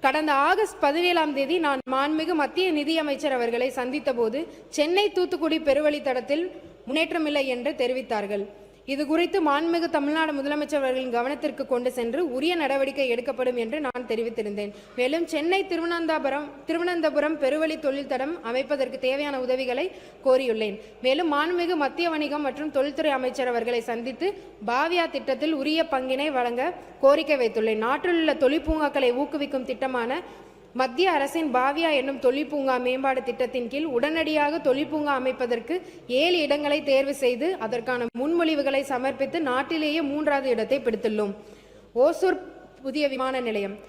Speaker 1: கடந்த ஆகஸ்ட் 17ஆம் தேதி நான் மாண்புமிகு மத்திய நிதியமைச்சர் அவர்களை சந்தித்த போது சென்னை தூத்துக்குடி பெருவழித்தடத்தில் முன்னேற்றமில்லை என்று தெரிவித்தார்கள். இது குறித்து மாண்புமிகு தமிழ்நாடு முதலமைச்சர் அவர்களின் கவனத்திற்கு கொண்டு சென்று உரிய நடவடிக்கை எடுக்கப்படும் என்று நான் தெரிவித்திருந்தேன். மேலும் சென்னை திருவனந்தபுரம் பெருவழி தொழில்தடம் அமைப்பதற்கு தேவையான உதவிகளை கோரியுள்ளேன். மேலும் மாண்புமிகு மத்திய வணிகம் மற்றும் தொழில்துறை அமைச்சர் அவர்களை சந்தித்து பாவியா திட்டத்தில் உரிய பங்கினை வழங்க கோரிக்கை வைத்துள்ளேன். நாட்டில் உள்ள தொழிற்பூங்காக்களை ஊக்குவிக்கும் திட்டமான மத்திய அரசின் பாவியா என்னும் தொழிற்பூங்கா மேம்பாடு திட்டத்தின் கீழ் உடனடியாக தொழிற்பூங்கா அமைப்பதற்கு 7 இடங்களை தேர்வு செய்து அதற்கான முன்மொழிவுகளை சமர்ப்பித்து நாட்டிலேயே 3வது இடத்தை பிடித்துள்ளோம். ஓசூர் புதிய விமான நிலையம்.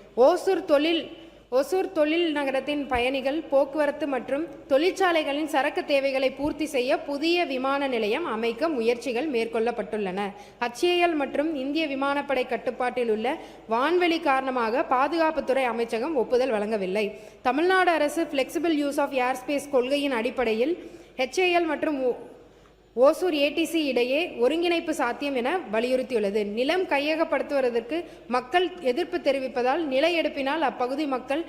Speaker 1: ஓசூர் தொழில் நகரத்தின் பயணிகள் போக்குவரத்து மற்றும் தொழிற்சாலைகளின் சரக்கு தேவைகளை பூர்த்தி செய்ய புதிய விமான நிலையம் அமைக்க முயற்சிகள் மேற்கொள்ளப்பட்டுள்ளன. HAL மற்றும் இந்திய விமானப்படை கட்டுப்பாட்டில் உள்ள வான்வெளி காரணமாக பாதுகாப்புத்துறை அமைச்சகம் ஒப்புதல் வழங்கவில்லை. தமிழ்நாடு அரசு ஃபிளெக்சிபிள் யூஸ் ஆஃப் ஏர்ஸ்பேஸ் கொள்கையின் அடிப்படையில் HAL மற்றும் ஓசூர் ATC இடையே ஒருங்கிணைப்பு சாத்தியம் என வலியுறுத்தியுள்ளது. நிலம் கையகப்படுத்துவதற்கு மக்கள் எதிர்ப்பு தெரிவிப்பதால் நில எடுப்பினால் அப்பகுதி மக்கள்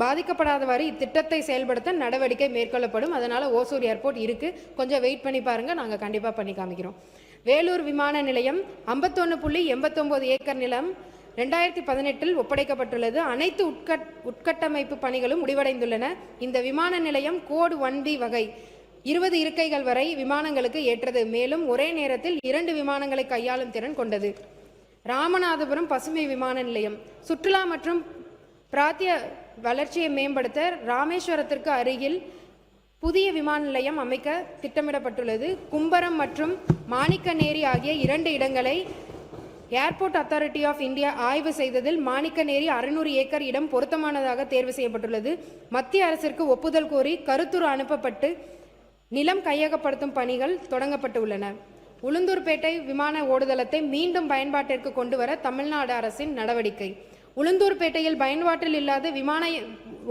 Speaker 1: பாதிக்கப்படாதவாறு இத்திட்டத்தை செயல்படுத்த நடவடிக்கை மேற்கொள்ளப்படும். அதனால ஓசூர் ஏர்போர்ட் இருக்கு, கொஞ்சம் வெயிட் பண்ணி பாருங்க, நாங்கள் கண்டிப்பாக பண்ணி காமிக்கிறோம். வேலூர் விமான நிலையம் 51.89 ஏக்கர் நிலம் 2018 ஒப்படைக்கப்பட்டுள்ளது. அனைத்து உட்கட்டமைப்பு பணிகளும் முடிவடைந்துள்ளன. இந்த விமான நிலையம் கோட் 1B வகை 20 இருக்கைகள் வரை விமானங்களுக்கு ஏற்றது. மேலும் ஒரே நேரத்தில் 2 விமானங்களை கையாளும் திறன் கொண்டது. ராமநாதபுரம் பசுமை விமான நிலையம். சுற்றுலா மற்றும் பிராந்திய வளர்ச்சியை மேம்படுத்த ராமேஸ்வரத்திற்கு அருகில் புதிய விமான நிலையம் அமைக்க திட்டமிடப்பட்டுள்ளது. கும்பரம் மற்றும் மாணிக்கநேரி ஆகிய 2 இடங்களை ஏர்போர்ட் அத்தாரிட்டி ஆஃப் இந்தியா ஆய்வு செய்ததில் மாணிக்கநேரி 600 ஏக்கர் இடம் பொருத்தமானதாக தேர்வு செய்யப்பட்டுள்ளது. மத்திய அரசிற்கு ஒப்புதல் கோரி கருத்துரு அனுப்பப்பட்டு நிலம் கையகப்படுத்தும் பணிகள் தொடங்கப்பட்டுள்ளன. உளுந்தூர்பேட்டை விமான ஓடுதளத்தை மீண்டும் பயன்பாட்டிற்கு கொண்டு வர தமிழ்நாடு அரசின் நடவடிக்கை. உளுந்தூர்பேட்டையில் பயன்பாட்டில் இல்லாத விமான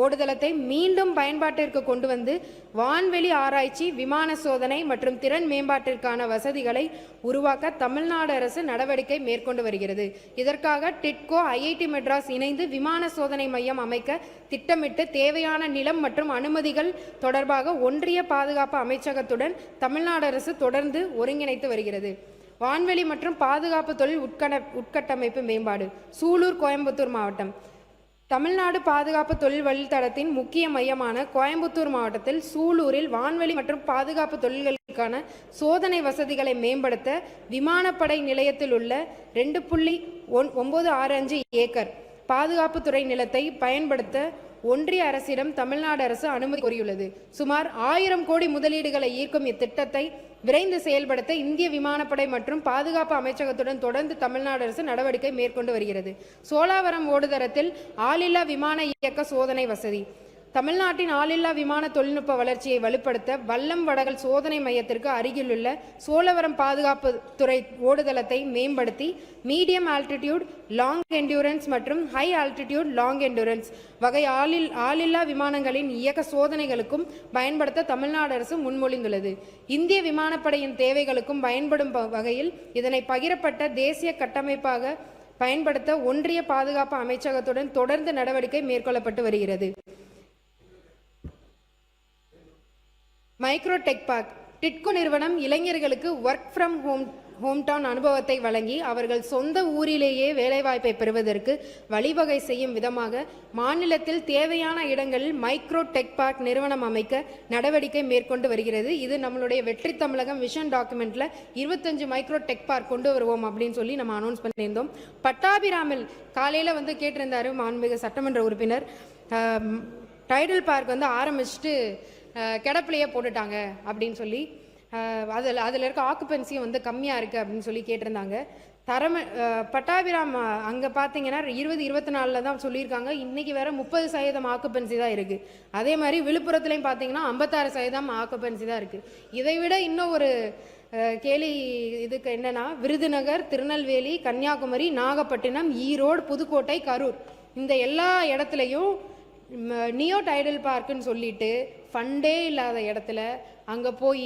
Speaker 1: ஓடுதளத்தை மீண்டும் பயன்பாட்டிற்கு கொண்டு வந்து வான்வெளி ஆராய்ச்சி, விமான சோதனை மற்றும் திறன் மேம்பாட்டிற்கான வசதிகளை உருவாக்க தமிழ்நாடு அரசு நடவடிக்கை மேற்கொண்டு வருகிறது. இதற்காக டிட்கோ, IIT மெட்ராஸ் இணைந்து விமான சோதனை மையம் அமைக்க திட்டமிட்டு தேவையான நிலம் மற்றும் அனுமதிகள் தொடர்பாக ஒன்றிய பாதுகாப்பு அமைச்சகத்துடன் தமிழ்நாடு அரசு தொடர்ந்து ஒருங்கிணைத்து வருகிறது. வான்வெளி மற்றும் பாதுகாப்பு தொழில் உட்கட்டமைப்பு மேம்பாடு. சூலூர், கோயம்புத்தூர் மாவட்டம். தமிழ்நாடு பாதுகாப்பு தொழில் வழித்தடத்தின் முக்கிய மையமான கோயம்புத்தூர் மாவட்டத்தில் சூலூரில் வான்வெளி மற்றும் பாதுகாப்பு தொழில்களுக்கான சோதனை வசதிகளை மேம்படுத்த விமானப்படை நிலையத்தில் உள்ள 2.965 ஏக்கர் பாதுகாப்புத்துறை நிலத்தை பயன்படுத்த ஒன்றிய அரசிடம் தமிழ்நாடு அரசு அனுமதி கோரியுள்ளது. சுமார் 1000 கோடி முதலீடுகளை ஈர்க்கும் இத்திட்டத்தை விரைந்து செயல்படுத்த இந்திய விமானப்படை மற்றும் பாதுகாப்பு அமைச்சகத்துடன் தொடர்ந்து தமிழ்நாடு அரசு நடவடிக்கை மேற்கொண்டு வருகிறது. சோழாவரம் ஓடுதளத்தில் ஆளில்லா விமான இயக்க சோதனை வசதி. தமிழ்நாட்டின் ஆளில்லா விமான தொழில்நுட்ப வளர்ச்சியை வலுப்படுத்த வல்லம் வடகல் சோதனை மையத்திற்கு அருகிலுள்ள சோழவரம் பாதுகாப்பு துறை ஓடுதளத்தை மேம்படுத்தி மீடியம் ஆல்டிடியூட் லாங் என்டூரன்ஸ் மற்றும் ஹை ஆல்டிடியூட் லாங் என்டூரன்ஸ் வகை ஆளில்லா விமானங்களின் இயக்க சோதனைகளுக்கும் பயன்படுத்த தமிழ்நாடு அரசு முன்மொழிந்துள்ளது. இந்திய விமானப்படையின் தேவைகளுக்கும் பயன்படும் வகையில் இதனை பகிரப்பட்ட தேசிய கட்டமைப்பாக பயன்படுத்த ஒன்றிய பாதுகாப்பு அமைச்சகத்துடன் தொடர்ந்து நடவடிக்கை மேற்கொள்ளப்பட்டு வருகிறது. Micro tech park. டிட்கோ நிறுவனம் இளைஞர்களுக்கு ஒர்க் ஃப்ரம் ஹோம்டவுன் அனுபவத்தை வழங்கி அவர்கள் சொந்த ஊரிலேயே வேலைவாய்ப்பை பெறுவதற்கு வழிவகை செய்யும் விதமாக மாநிலத்தில் தேவையான இடங்களில் மைக்ரோ டெக் பார்க் நிறுவனம் அமைக்க நடவடிக்கை மேற்கொண்டு வருகிறது. இது நம்மளுடைய வெற்றி தமிழகம் விஷன் டாக்குமெண்ட்ல 25 மைக்ரோ டெக் பார்க் கொண்டு வருவோம் அப்படின்னு சொல்லி நம்ம அனௌன்ஸ் பண்ணியிருந்தோம். பட்டாபிராமில் காலையில் கேட்டிருந்தாரு மாண்புமிகு சட்டமன்ற உறுப்பினர், டைடல் பார்க் ஆரம்பிச்சுட்டு கிடப்பிலையே போட்டுட்டாங்க அப்படின்னு சொல்லி, அதில் இருக்க ஆக்குபென்சியும் கம்மியாக இருக்குது அப்படின்னு சொல்லி கேட்டிருந்தாங்க. பட்டாபிராம் அங்கே பார்த்தீங்கன்னா 2024 தான் சொல்லியிருக்காங்க. இன்றைக்கி வேறு 30% ஆக்குபென்சி தான் இருக்குது. அதே மாதிரி விழுப்புரத்துலையும் பார்த்தீங்கன்னா 56% ஆக்குபென்சி தான் இருக்குது. இதை விட இன்னும் ஒரு கேலி இதுக்கு என்னென்னா, விருதுநகர், திருநெல்வேலி, கன்னியாகுமரி, நாகப்பட்டினம், ஈரோடு, புதுக்கோட்டை, கரூர் இந்த எல்லா இடத்துலையும் நியோ டைடல் பார்க்குன்னு சொல்லிட்டு ஃபண்டே இல்லாத இடத்துல அங்கே போய்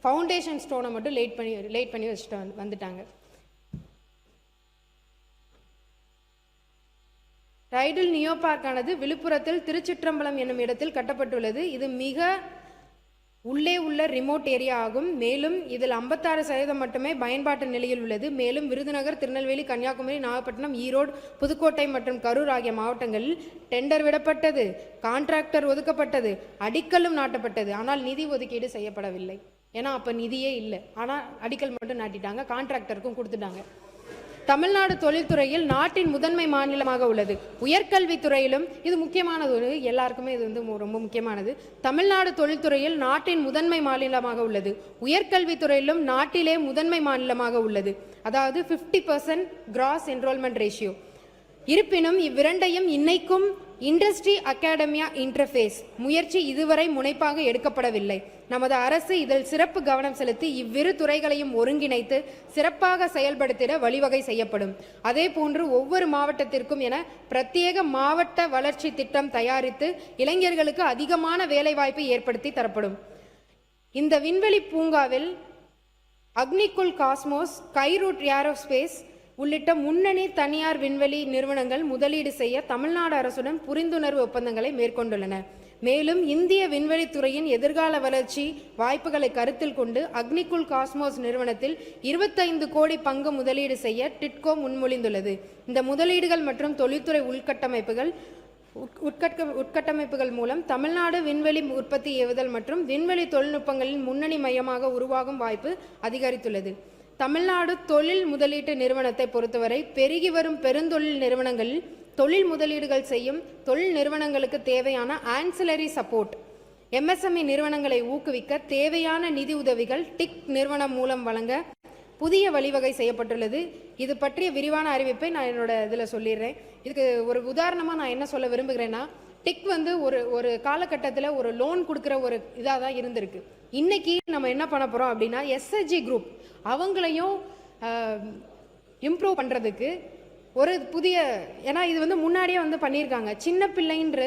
Speaker 1: ஃபவுண்டேஷன் ஸ்டோனை மட்டும் லேட் பண்ணி வச்சுட்டு வந்துட்டாங்க. டைடல் நியோ பார்க்கானது விழுப்புரத்தில் திருச்சிற்றம்பலம் என்னும் இடத்தில் கட்டப்பட்டுள்ளது. இது மிக உள்ளே உள்ள ரிமோட் ஏரியா ஆகும். மேலும் இதில் 56% மட்டுமே பயன்பாட்டு நிலையில் உள்ளது. மேலும் விருதுநகர், திருநெல்வேலி, கன்னியாகுமரி, நாகப்பட்டினம், ஈரோடு, புதுக்கோட்டை மற்றும் கரூர் ஆகிய மாவட்டங்களில் டெண்டர் விடப்பட்டது, கான்ட்ராக்டர் ஒதுக்கப்பட்டது, அடிக்கல்லும் நாட்டப்பட்டது. ஆனால் நிதி ஒதுக்கீடு செய்யப்படவில்லை. ஏன்னா அப்போ நிதியே இல்லை. ஆனால் அடிக்கல் மட்டும் நாட்டிட்டாங்க, கான்ட்ராக்டருக்கும் கொடுத்துட்டாங்க. தமிழ்நாடு தொழில்துறையில் நாட்டின் முதன்மை மாநிலமாக உள்ளது. உயர்கல்வித்துறையிலும் இது முக்கியமானது, எல்லாருக்குமே இது ரொம்ப முக்கியமானது. தமிழ்நாடு தொழில்துறையில் நாட்டின் முதன்மை மாநிலமாக உள்ளது. உயர்கல்வித்துறையிலும் நாட்டிலே முதன்மை மாநிலமாக உள்ளது. அதாவது 50% கிராஸ் என்ரோல்மெண்ட் ரேஷியோ. இருப்பினும் இவ்விரண்டையும் இன்னைக்கும் இண்டஸ்ட்ரி அகாடமியா இன்டர்ஃபேஸ் முயற்சி இதுவரை முனைப்பாக எடுக்கப்படவில்லை. நமது அரசு இதில் சிறப்பு கவனம் செலுத்தி இவ்விரு துறைகளையும் ஒருங்கிணைத்து சிறப்பாக செயல்படுத்திட வழிவகை செய்யப்படும். அதே போன்று ஒவ்வொரு மாவட்டத்திற்கும் என பிரத்யேக மாவட்ட வளர்ச்சி திட்டம் தயாரித்து இளைஞர்களுக்கு அதிகமான வேலைவாய்ப்பு ஏற்படுத்தி தரப்படும். இந்த விண்வெளி பூங்காவில் அக்னிகுல் காஸ்மோஸ், கைரூட் ஏரோஸ்பேஸ் உள்ளிட்ட முன்னணி தனியார் விண்வெளி நிறுவனங்கள் முதலீடு செய்ய தமிழ்நாடு அரசுடன் புரிந்துணர்வு ஒப்பந்தங்களை மேற்கொண்டுள்ளன. மேலும் இந்திய விண்வெளித்துறையின் எதிர்கால வளர்ச்சி வாய்ப்புகளை கருத்தில் கொண்டு அக்னிகுல் காஸ்மோஸ் நிறுவனத்தில் 25 கோடி பங்கு முதலீடு செய்ய டிட்கோ முன்மொழிந்துள்ளது. இந்த முதலீடுகள் மற்றும் தொழில்துறை உட்கட்டமைப்புகள் மூலம் தமிழ்நாடு விண்வெளி உற்பத்தி ஏவுதல் மற்றும் விண்வெளி தொழில்நுட்பங்களின் முன்னணி மையமாக உருவாகும் வாய்ப்பு அதிகரித்துள்ளது. தமிழ்நாடு தொழில் முதலீட்டு நிறுவனத்தை பொறுத்தவரை பெருகி வரும் பெருந்தொழில் நிறுவனங்களில் தொழில் முதலீடுகள் செய்யும் தொழில் நிறுவனங்களுக்கு தேவையான ஆன்சிலரி சப்போர்ட், MSME நிறுவனங்களை ஊக்குவிக்க தேவையான நிதி உதவிகள் டிக் நிறுவனம் மூலம் வழங்க புதிய வழிவகை செய்யப்பட்டுள்ளது. இது பற்றிய விரிவான அறிவிப்பை நான் என்னோட இதில் சொல்லிடுறேன். இதுக்கு ஒரு உதாரணமாக நான் என்ன சொல்ல விரும்புகிறேன்னா, டிக் ஒரு காலகட்டத்தில் ஒரு லோன் கொடுக்குற ஒரு இதாக தான் இருந்திருக்கு. இன்னைக்கு நம்ம என்ன பண்ண போகிறோம் அப்படின்னா, SHG குரூப் அவங்களையும் இம்ப்ரூவ் பண்ணுறதுக்கு ஒரு புதிய, ஏன்னா இது முன்னாடியே பண்ணியிருக்காங்க. சின்ன பிள்ளைன்ற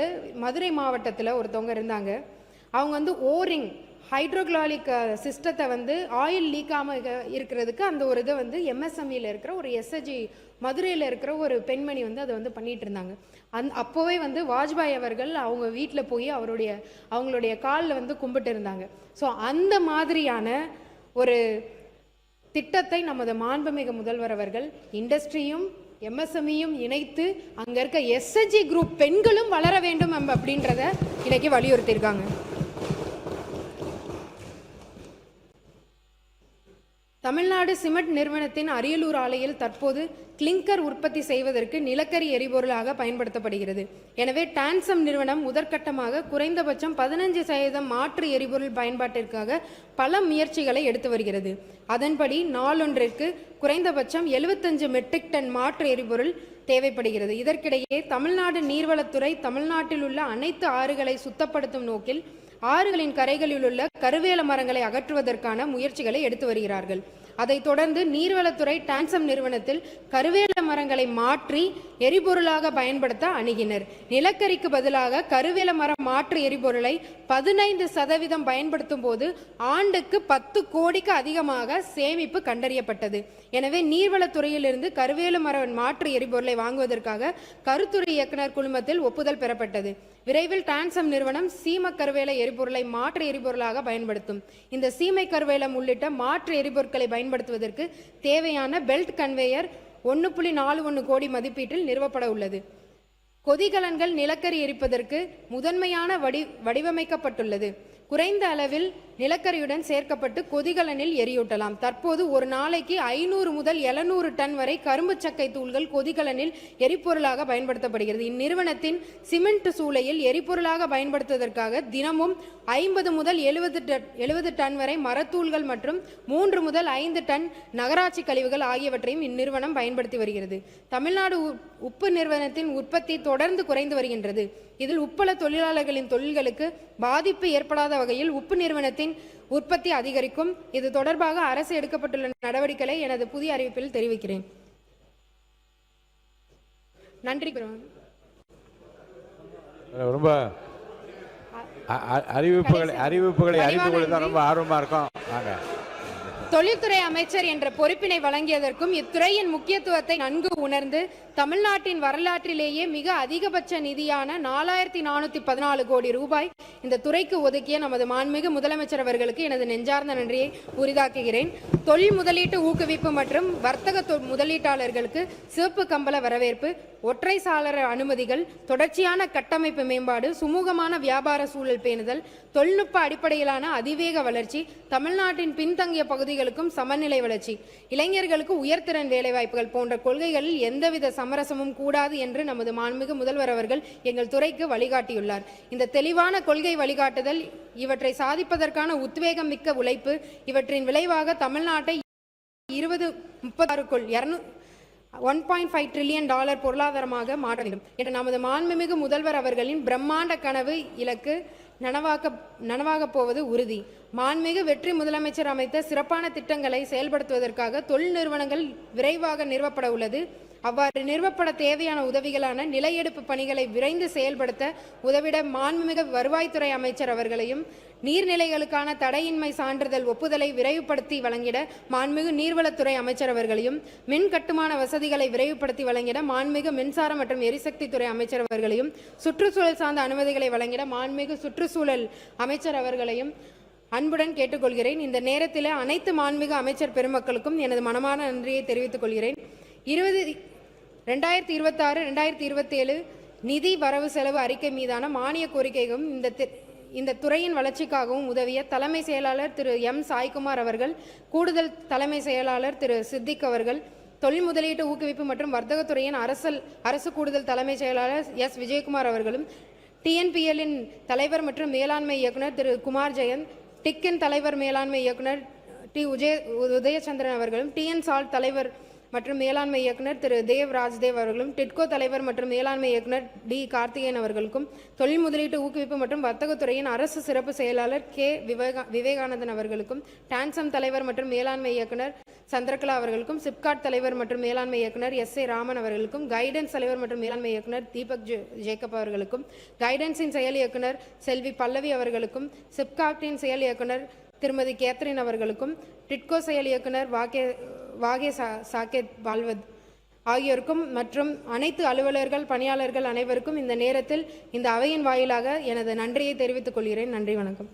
Speaker 1: மதுரை மாவட்டத்தில் ஒருத்தவங்க இருந்தாங்க. அவங்க ஓரிங் ஹைட்ரோக்ளாலிக் சிஸ்டத்தை ஆயில் லீக்காமல் இருக்கிறதுக்கு அந்த ஒரு இதை MSMEயில் இருக்கிற ஒரு SHG மதுரையில் இருக்கிற ஒரு பெண்மணி அதை பண்ணிட்டு இருந்தாங்க. அப்போவே வாஜ்பாய் அவர்கள் அவங்க வீட்டில் போய் அவங்களுடைய காலில் கும்பிட்டு இருந்தாங்க. ஸோ அந்த மாதிரியான ஒரு திட்டத்தை நமது மாண்புமிகு முதல்வர் அவர்கள் இண்டஸ்ட்ரியும் MSMEயும் இணைத்து அங்கே இருக்க SHG குரூப் பெண்களும் வளர வேண்டும் அப்படின்றத இன்னைக்கு வலியுறுத்தியிருக்காங்க. தமிழ்நாடு சிமெண்ட் நிறுவனத்தின் அரியலூர் ஆலையில் தற்போது கிளிங்கர் உற்பத்தி செய்வதற்கு நிலக்கரி எரிபொருளாக பயன்படுத்தப்படுகிறது. எனவே டான்சம் நிறுவனம் முதற்கட்டமாக குறைந்தபட்சம் 15% மாற்று எரிபொருள் பயன்பாட்டிற்காக பல முயற்சிகளை எடுத்து வருகிறது. அதன்படி நாளொன்றிற்கு குறைந்தபட்சம் 75 மெட்ரிக் டன் மாற்று எரிபொருள் தேவைப்படுகிறது. இதற்கிடையே தமிழ்நாடு நீர்வளத்துறை தமிழ்நாட்டில் உள்ள அனைத்து ஆறுகளை சுத்தப்படுத்தும் நோக்கில் ஆறுகளின் கரைகளில் உள்ள கருவேல மரங்களை அகற்றுவதற்கான முயற்சிகளை எடுத்து வருகிறார்கள். அதைத் தொடர்ந்து நீர்வளத்துறை டான்சம் நிறுவனத்தில் கருவேல மரங்களை மாற்றி எரிபொருளாக பயன்படுத்த அணுகினர். நிலக்கரிக்கு பதிலாக கருவேல மரம் மாற்று எரிபொருளை 15% பயன்படுத்தும் போது ஆண்டுக்கு 10 கோடிக்கு அதிகமாக சேமிப்பு கண்டறியப்பட்டது. எனவே நீர்வளத்துறையிலிருந்து கருவேல மர மாற்று எரிபொருளை வாங்குவதற்காக கருத்துறை இயக்குநர் குழுமத்தில் ஒப்புதல் பெறப்பட்டது. விரைவில் டான்சம் நிறுவனம் சீம கருவேல எரிபொருளை மாற்று எரிபொருளாக பயன்படுத்தும். இந்த சீமை கருவேலம் உள்ளிட்ட மாற்று எரிபொருட்களை பயன்படுத்துவதற்கு தேவையான பெல்ட் கன்வேயர் 1.41 கோடி மதிப்பீட்டில் நிறுவப்பட உள்ளது. கொதிகலன்கள் நிலக்கரி எரிப்பதற்கு முதன்மையான வடிவமைக்கப்பட்டுள்ளது. குறைந்த அளவில் நிலக்கரியுடன் சேர்க்கப்பட்டு கொதிகலனில் எரியூட்டலாம். தற்போது ஒரு நாளைக்கு 500 முதல் 700 டன் வரை கரும்பு சக்கை தூள்கள் கொதிகலனில் எரிபொருளாக பயன்படுத்தப்படுகிறது. இந்நிறுவனத்தின் சிமெண்ட் சூளையில் எரிபொருளாக பயன்படுத்துவதற்காக தினமும் 50 முதல் 70 டன் வரை மரத்தூள்கள் மற்றும் 3 முதல் 5 டன் நகராட்சி கழிவுகள் ஆகியவற்றையும் இந்நிறுவனம் பயன்படுத்தி வருகிறது. தமிழ்நாடு உப்பு நிறுவனத்தின் உற்பத்தி தொடர்ந்து குறைந்து வருகின்றது. இதில் உப்பள தொழிலாளர்களின் தொழில்களுக்கு பாதிப்பு ஏற்படாத வகையில் உப்பு நிறுவனத்தின் உற்பத்தி அதிகரிக்கும். இது தொடர்பாக அரசு எடுக்கப்பட்டுள்ள நடவடிக்கைகளை எனது புதிய அறிவிப்பில் தெரிவிக்கிறேன். நன்றி.
Speaker 2: ரொம்ப அறிவிப்புகளை அறிந்து கொள்ள ரொம்ப ஆர்வமா இருக்கும்.
Speaker 1: தொழில்துறை அமைச்சர் என்ற பொறுப்பினை வழங்கியதற்கும் இத்துறையின் முக்கியத்துவத்தை நன்கு உணர்ந்து தமிழ்நாட்டின் வரலாற்றிலேயே மிக அதிகபட்ச நிதியான 4414 கோடி ரூபாய் இந்த துறைக்கு ஒதுக்கிய நமது மாண்புமிகு முதலமைச்சர் அவர்களுக்கு எனது நெஞ்சார்ந்த நன்றியை உரிதாக்குகிறேன். தொழில் முதலீட்டு ஊக்குவிப்பு மற்றும் வர்த்தக முதலீட்டாளர்களுக்கு சிவப்பு கம்பள வரவேற்பு, ஒற்றை சாளர அனுமதிகள், தொடர்ச்சியான கட்டமைப்பு மேம்பாடு, சுமூகமான வியாபார சூழல் பேணுதல், தொழில்நுட்ப அடிப்படையிலான அதிவேக வளர்ச்சி, தமிழ்நாட்டின் பின்தங்கிய பகுதிகளுக்கும் சமநிலை வளர்ச்சி, இளைஞர்களுக்கு உயர்திறன் வேலைவாய்ப்புகள் போன்ற கொள்கைகளில் எந்தவித சமரசமும் கூடாது என்று நமது மாண்புமிகு முதல்வர் அவர்கள் எங்கள் துறைக்கு வழிகாட்டியுள்ளார். இந்த தெளிவான கொள்கை வழிகாட்டுதல், இவற்றை சாதிப்பதற்கான உத்வேகம் மிக்க உழைப்பு, இவற்றின் விளைவாக தமிழ்நாட்டை 2036க்குள் 1.5 டிரில்லியன் டாலர் பொருளாதாரமாக மாற்ற வேண்டும் என்ற நமது மாண்புமிகு முதல்வர் அவர்களின் பிரம்மாண்ட கனவு இலக்கு நனவாக போவது உறுதி. மாண்புமிகு வெற்றி முதலமைச்சர் அமைத்த சிறப்பான திட்டங்களை செயல்படுத்துவதற்காக தொழில் நிறுவனங்கள் விரைவாக நிறுவப்பட உள்ளது. அவ்வாறு நிறுவப்பட தேவையான உதவிகளான நிலையெடுப்பு பணிகளை விரைந்து செயல்படுத்த உதவிட மாண்புமிகு வருவாய்த்துறை அமைச்சர் அவர்களையும், நீர்நிலைகளுக்கான தடையின்மை சான்றிதழ் ஒப்புதலை விரைவுபடுத்தி வழங்கிட மாண்புமிகு நீர்வளத்துறை அமைச்சர் அவர்களையும், மின் கட்டுமான வசதிகளை விரைவுபடுத்தி வழங்கிட மாண்புமிகு மின்சார மற்றும் எரிசக்தி துறை அமைச்சர் அவர்களையும், சுற்றுச்சூழல் சார்ந்த அனுமதிகளை வழங்கிட மாண்புமிகு சுற்றுச்சூழல் அமைச்சர் அவர்களையும் அன்புடன் கேட்டுக்கொள்கிறேன். இந்த நேரத்தில் அனைத்து மாண்புமிகு அமைச்சர் பெருமக்களுக்கும் எனது மனமான நன்றியை தெரிவித்துக் கொள்கிறேன். 2026-2027 நிதி வரவு செலவு அறிக்கை மீதான மானிய கோரிக்கைகளும் இந்த துறையின் வளர்ச்சிக்காகவும் உதவிய தலைமை செயலாளர் திரு எம் சாய்குமார் அவர்கள், கூடுதல் தலைமை செயலாளர் திரு சித்திக் அவர்கள், தொழில் முதலீட்டு ஊக்குவிப்பு மற்றும் வர்த்தகத்துறையின் அரசு கூடுதல் தலைமை செயலாளர் எஸ் விஜயகுமார் அவர்களும், டிஎன்பிஎல்லின் தலைவர் மற்றும் மேலாண்மை இயக்குனர் திரு குமார் ஜெயந்த், டிக்கின் தலைவர் மேலாண்மை இயக்குனர் டி உதயச்சந்திரன் அவர்களும், டிஎன் சால்ட் தலைவர் மற்றும் மேலாண்மை இயக்குனர் திரு தேவ் ராஜ்தேவ் அவர்களும், டிட்கோ தலைவர் மற்றும் மேலாண்மை இயக்குனர் டி கார்த்திகேயன் அவர்களுக்கும், தொழில் முதலீட்டு ஊக்குவிப்பு மற்றும் வர்த்தகத்துறையின் அரசு சிறப்பு செயலாளர் கே விவேகானந்தன் அவர்களுக்கும், டான்சம் தலைவர் மற்றும் மேலாண்மை இயக்குனர் சந்திரகலா அவர்களுக்கும், சிப்காட் தலைவர் மற்றும் மேலாண்மை இயக்குனர் எஸ் ஏ ராமன் அவர்களுக்கும், கைடன்ஸ் தலைவர் மற்றும் மேலாண்மை இயக்குனர் தீபக் ஜேக்கப் அவர்களுக்கும், கைடன்ஸின் செயல் இயக்குனர் செல்வி பல்லவி அவர்களுக்கும், சிப்காட்டின் செயல் இயக்குனர் திருமதி கேத்ரின் அவர்களுக்கும், டிட்கோ செயல் இயக்குனர் வாகே சாகேத் பால்வத் ஆகியோருக்கும் மற்றும் அனைத்து அலுவலர்கள், பணியாளர்கள் அனைவருக்கும் இந்த நேரத்தில் இந்த அவையின் வாயிலாக எனது நன்றியை தெரிவித்துக் கொள்கிறேன். நன்றி, வணக்கம்.